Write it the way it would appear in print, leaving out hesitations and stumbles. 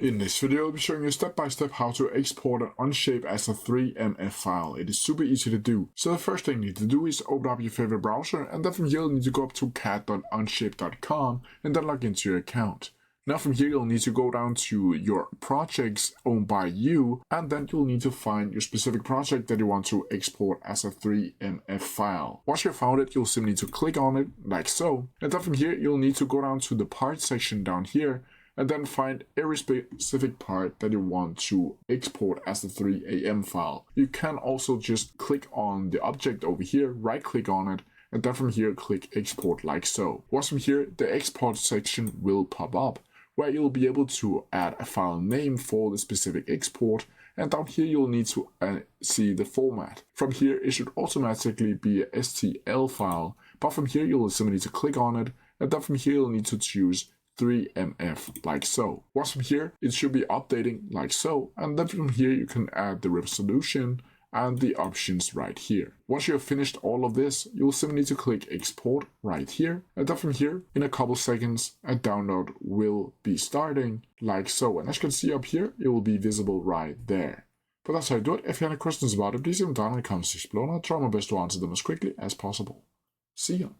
In this video, I'll be showing you step by step how to export an OnShape as a 3MF file. It is super easy to do. So the first thing you need to do is open up your favorite browser, and then from here you'll need to go up to cat.onshape.com and then log into your account. Now from here you'll need to go down to your projects owned by you, and then you'll need to find your specific project that you want to export as a 3MF file. Once you've found it, you'll simply need to click on it like so, and then from here you'll need to go down to the parts section down here and then find every specific part that you want to export as a 3AM file. You can also just click on the object over here, right click on it, and then from here click export like so. Once from here, the export section will pop up, where you'll be able to add a file name for the specific export, and down here you'll need to see the format. From here it should automatically be a STL file, but from here you'll simply need to click on it, and then from here you'll need to choose 3MF like so. Once from here it should be updating like so, and then from here you can add the resolution and the options right here. Once you have finished all of this, you'll simply need to click export right here, and then from here in a couple seconds a download will be starting like so, and as you can see up here it will be visible right there. But that's how you do it. If you have any questions about it, please leave them down in the comments below, and I'll try my best to answer them as quickly as possible. See ya.